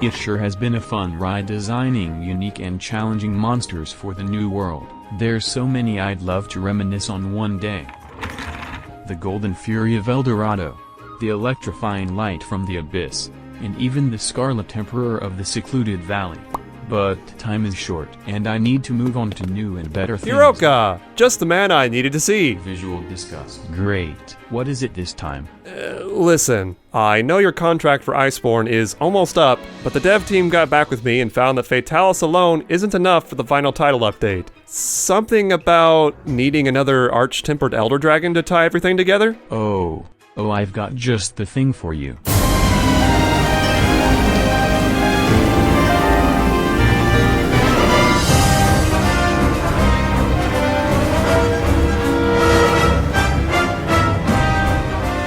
It sure has been a fun ride designing unique and challenging monsters for the new world. There's so many I'd love to reminisce on one day. The Golden Fury of Eldorado, the electrifying light from the Abyss, and even the Scarlet Emperor of the Secluded Valley. But time is short, and I need to move on to new and better things. Hiroka! Just the man I needed to see. Visual disgust. Great. What is it this time? Listen, I know your contract for Iceborne is almost up, but the dev team got back with me and found that Fatalis alone isn't enough for the final title update. Something about needing another arch-tempered Elder Dragon to tie everything together? Oh, I've got just the thing for you.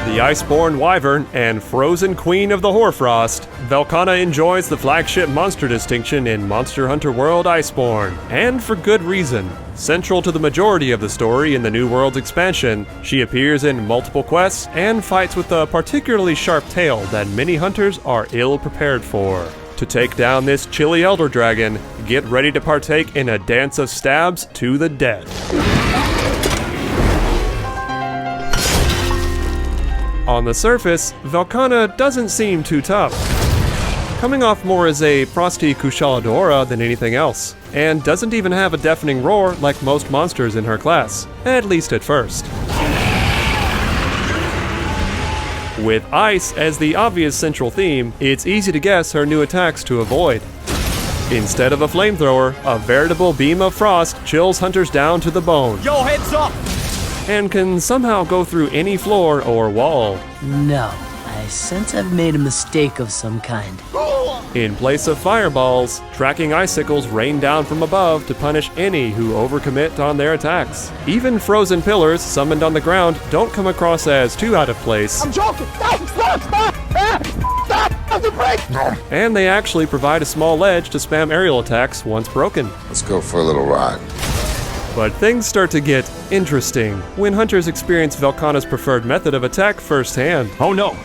The Iceborne Wyvern and Frozen Queen of the Hoarfrost, Velkhana enjoys the flagship monster distinction in Monster Hunter World Iceborne, and for good reason. Central to the majority of the story in the New World's expansion, she appears in multiple quests and fights with a particularly sharp tail that many hunters are ill prepared for. To take down this chilly Elder Dragon, get ready to partake in a dance of stabs to the death. On the surface, Velkhana doesn't seem too tough, coming off more as a frosty Kushaladora than anything else, and doesn't even have a deafening roar like most monsters in her class, at least at first. With ice as the obvious central theme, it's easy to guess her new attacks to avoid. Instead of a flamethrower, a veritable beam of frost chills hunters down to the bone. Yo, heads up! And can somehow go through any floor or wall. No, I sense I've made a mistake of some kind. In place of fireballs, tracking icicles rain down from above to punish any who overcommit on their attacks. Even frozen pillars summoned on the ground don't come across as too out of place. I'm joking! Stop the break! And they actually provide a small ledge to spam aerial attacks once broken. Let's go for a little ride. But things start to get interesting when hunters experience Velkhana's preferred method of attack firsthand. Oh no!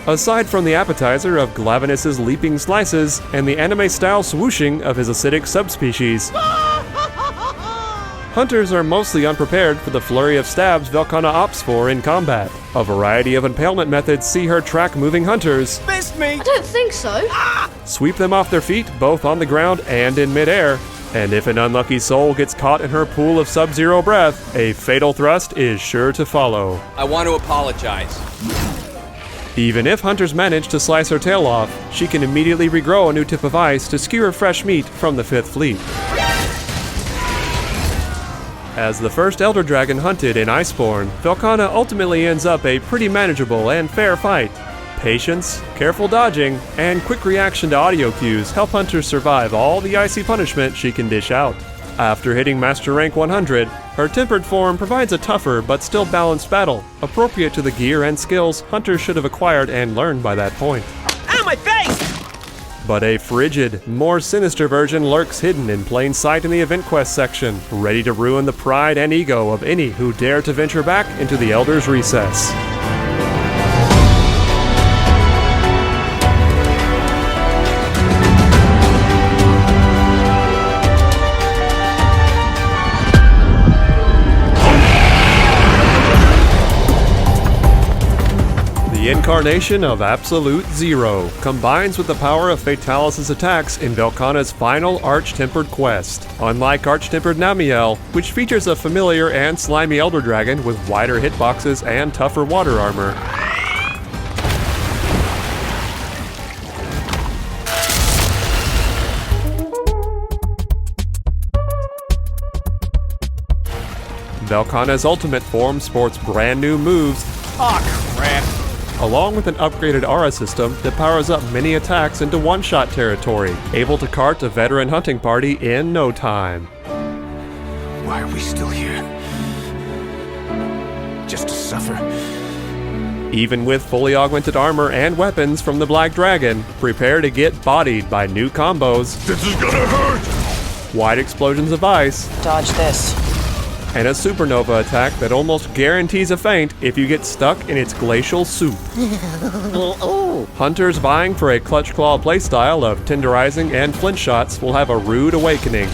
Aside from the appetizer of Glavenus' leaping slices and the anime-style swooshing of his acidic subspecies, hunters are mostly unprepared for the flurry of stabs Velkhana opts for in combat. A variety of impalement methods see her track moving hunters, Missed me! I don't think so. sweep them off their feet both on the ground and in midair, and if an unlucky soul gets caught in her pool of sub-zero breath, a fatal thrust is sure to follow. I want to apologize. Even if hunters manage to slice her tail off, she can immediately regrow a new tip of ice to skewer fresh meat from the 5th Fleet. As the first Elder Dragon hunted in Iceborne, Velkhana ultimately ends up a pretty manageable and fair fight. Patience, careful dodging, and quick reaction to audio cues help hunters survive all the icy punishment she can dish out. After hitting Master Rank 100, her tempered form provides a tougher but still balanced battle, appropriate to the gear and skills hunters should have acquired and learned by that point. Ow, my face! But a frigid, more sinister version lurks hidden in plain sight in the event quest section, ready to ruin the pride and ego of any who dare to venture back into the Elder's recess. The incarnation of Absolute Zero combines with the power of Fatalis' attacks in Velkhana's final Arch-Tempered quest. Unlike Arch-Tempered Namiel, which features a familiar and slimy Elder Dragon with wider hitboxes and tougher water armor, Velkhana's ultimate form sports brand new moves, Aw, crap. along with an upgraded aura system that powers up many attacks into one-shot territory, able to cart a veteran hunting party in no time. Why are we still here? Just to suffer? Even with fully augmented armor and weapons from the Black Dragon, prepare to get bodied by new combos. This is gonna hurt! Wide explosions of ice, Dodge this. and a supernova attack that almost guarantees a feint if you get stuck in its glacial soup. Hunters vying for a clutch claw playstyle of tenderizing and flint shots will have a rude awakening.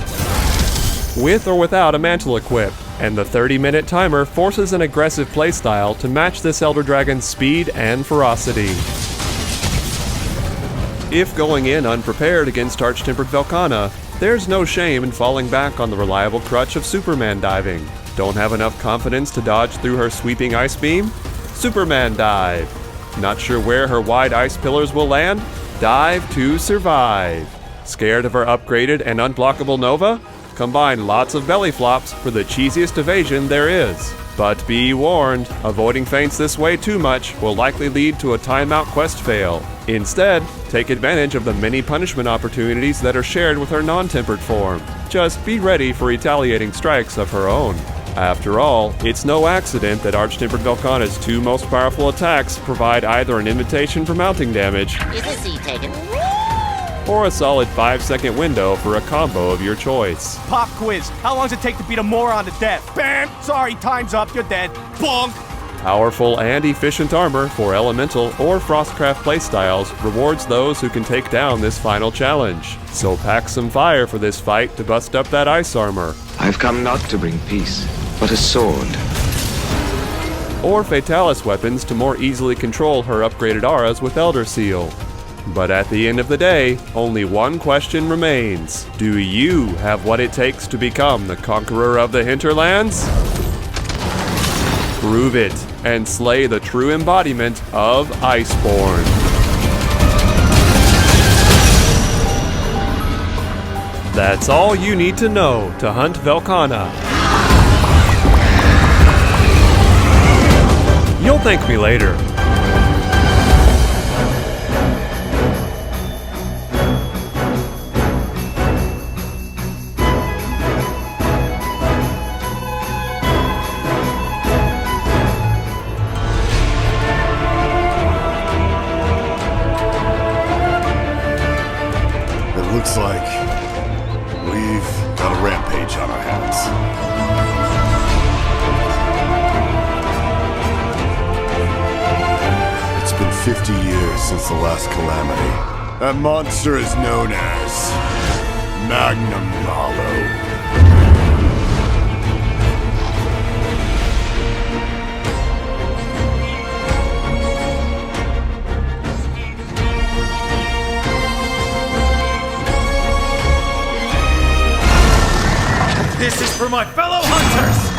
With or without a mantle equip, and the 30-minute timer forces an aggressive playstyle to match this Elder Dragon's speed and ferocity. If going in unprepared against Arch-Tempered Velkhana, there's no shame in falling back on the reliable crutch of Superman diving. Don't have enough confidence to dodge through her sweeping ice beam? Superman dive. Not sure where her wide ice pillars will land? Dive to survive. Scared of her upgraded and unblockable Nova? Combine lots of belly flops for the cheesiest evasion there is. But be warned, avoiding feints this way too much will likely lead to a timeout quest fail. Instead, take advantage of the many punishment opportunities that are shared with her non-tempered form. Just be ready for retaliating strikes of her own. After all, it's no accident that Arch-Tempered Velkhana's two most powerful attacks provide either an invitation for mounting damage Is the seat taken? or a solid 5-second window for a combo of your choice. Pop quiz. How long does it take to beat a moron to death? Bam! Sorry, time's up. You're dead. Bonk! Powerful and efficient armor for elemental or frostcraft playstyles rewards those who can take down this final challenge. So pack some fire for this fight to bust up that ice armor. I've come not to bring peace, but a sword. Or Fatalis weapons to more easily control her upgraded auras with Elder Seal. But at the end of the day, only one question remains. Do you have what it takes to become the conqueror of the hinterlands? Prove it, and slay the true embodiment of Iceborne. That's all you need to know to hunt Velkhana. You'll thank me later. Looks like we've got a rampage on our hands. It's been 50 years since the last calamity. That monster is known as Magnamalo. This is for my fellow hunters!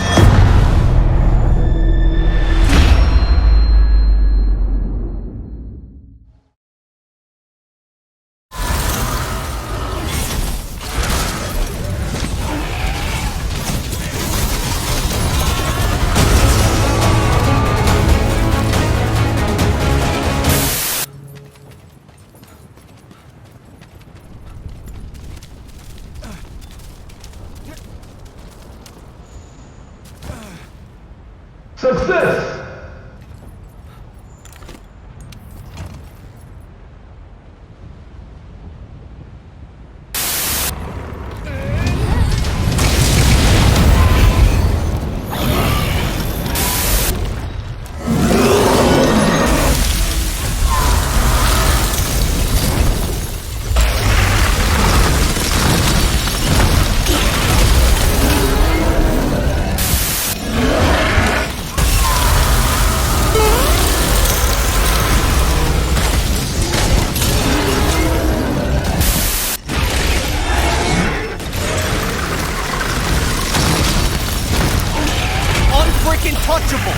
Success! Untouchable!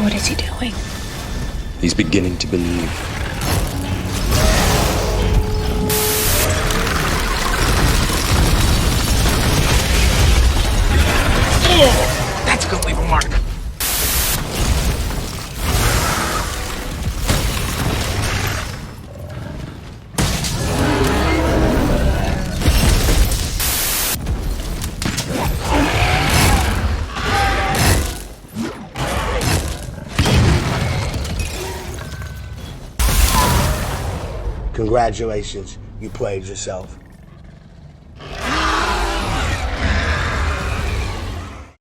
What is he doing? He's beginning to believe. That's gonna leave a mark. Congratulations, you played yourself.